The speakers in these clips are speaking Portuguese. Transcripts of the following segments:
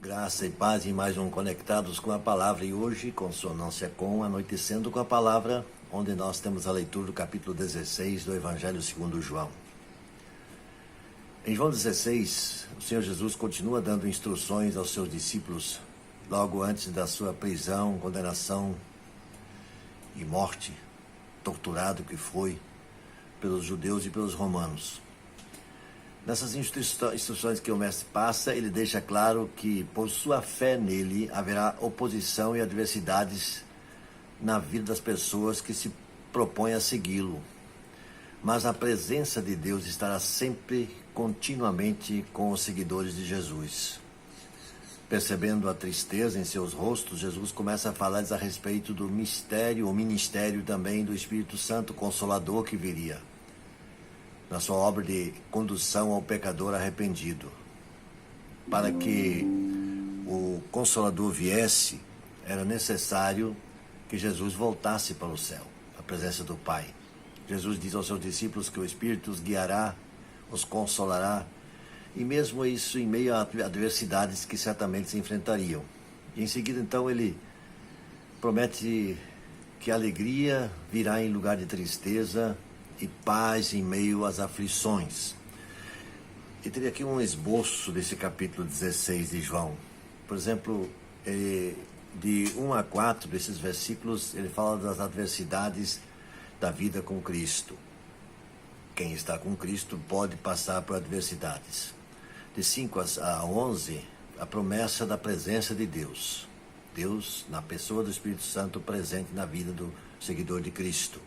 Graça e paz em mais um Conectados com a Palavra, e hoje, consonância com Anoitecendo com a Palavra, onde nós temos a leitura do capítulo 16 do Evangelho segundo João. Em João 16, o Senhor Jesus continua dando instruções aos seus discípulos, logo antes da sua prisão, condenação e morte, torturado que foi pelos judeus e pelos romanos. Nessas instruções que o Mestre passa, ele deixa claro que, por sua fé nele, haverá oposição e adversidades na vida das pessoas que se propõem a segui-lo. Mas a presença de Deus estará sempre, continuamente, com os seguidores de Jesus. Percebendo a tristeza em seus rostos, Jesus começa a falar-lhes a respeito do mistério, ou ministério também, do Espírito Santo Consolador que viria na sua obra de condução ao pecador arrependido. Para que o Consolador viesse, era necessário que Jesus voltasse para o céu, a presença do Pai. Jesus diz aos seus discípulos que o Espírito os guiará, os consolará, e mesmo isso em meio a adversidades que certamente se enfrentariam. E em seguida, então, ele promete que a alegria virá em lugar de tristeza, e paz em meio às aflições. E teria aqui um esboço desse capítulo 16 de João. Por exemplo, de 1 a 4 desses versículos, ele fala das adversidades da vida com Cristo. Quem está com Cristo pode passar por adversidades. De 5 a 11, a promessa da presença de Deus. Deus, na pessoa do Espírito Santo, presente na vida do seguidor de Cristo.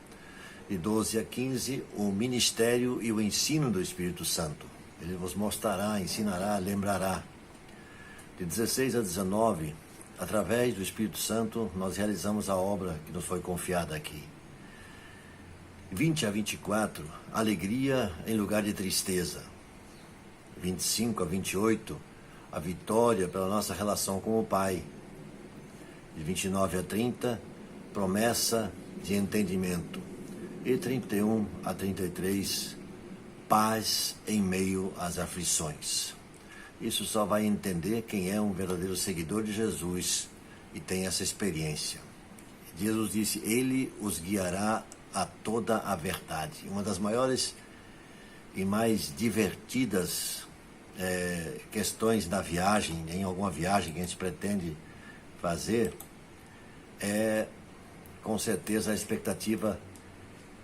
De 12 a 15, o ministério e o ensino do Espírito Santo. Ele vos mostrará, ensinará, lembrará. De 16 a 19, através do Espírito Santo, nós realizamos a obra que nos foi confiada aqui. 20 a 24, alegria em lugar de tristeza. 25 a 28, a vitória pela nossa relação com o Pai. De 29 a 30, promessa de entendimento. E 31 a 33, paz em meio às aflições. Isso só vai entender quem é um verdadeiro seguidor de Jesus e tem essa experiência. Jesus disse, ele os guiará a toda a verdade. Uma das maiores e mais divertidas questões da viagem, em alguma viagem que a gente pretende fazer, é com certeza a expectativa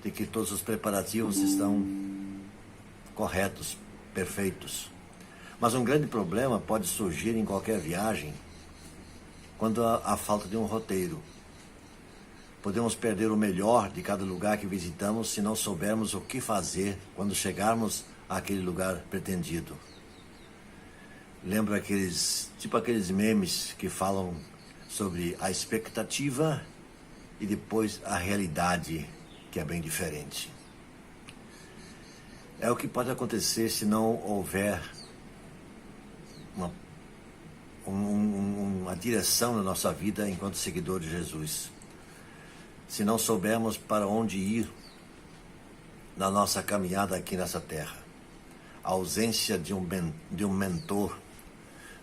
de que todos os preparativos estão corretos, perfeitos. Mas um grande problema pode surgir em qualquer viagem quando há falta de um roteiro. Podemos perder o melhor de cada lugar que visitamos se não soubermos o que fazer quando chegarmos àquele lugar pretendido. Lembra aqueles memes que falam sobre a expectativa e depois a realidade, que é bem diferente. É o que pode acontecer se não houver uma direção na nossa vida enquanto seguidor de Jesus. Se não soubermos para onde ir na nossa caminhada aqui nessa terra. A ausência de um mentor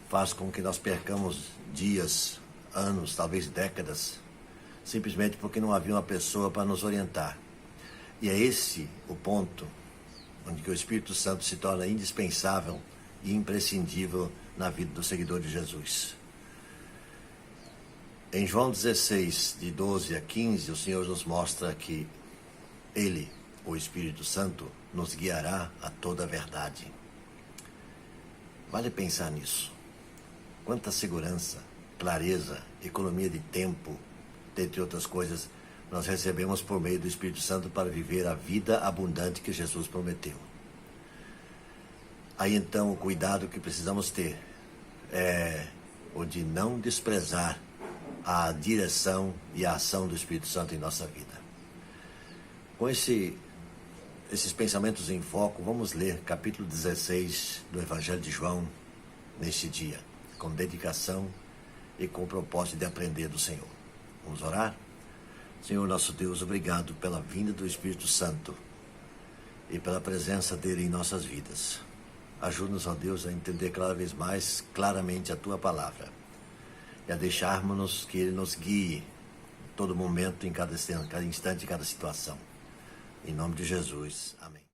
faz com que nós percamos dias, anos, talvez décadas, simplesmente porque não havia uma pessoa para nos orientar. E é esse o ponto onde que o Espírito Santo se torna indispensável e imprescindível na vida do seguidor de Jesus. Em João 16, de 12 a 15, o Senhor nos mostra que Ele, o Espírito Santo, nos guiará a toda a verdade. Vale pensar nisso. Quanta segurança, clareza, economia de tempo, entre outras coisas, nós recebemos por meio do Espírito Santo para viver a vida abundante que Jesus prometeu. Aí então o cuidado que precisamos ter é o de não desprezar a direção e a ação do Espírito Santo em nossa vida. Com esses pensamentos em foco, vamos ler capítulo 16 do Evangelho de João neste dia, com dedicação e com o propósito de aprender do Senhor. Vamos orar? Senhor nosso Deus, obrigado pela vinda do Espírito Santo e pela presença dele em nossas vidas. Ajuda-nos, ó Deus, a entender cada vez mais claramente a Tua palavra e a deixarmos-nos que Ele nos guie em todo momento, em cada instante, em cada situação. Em nome de Jesus. Amém.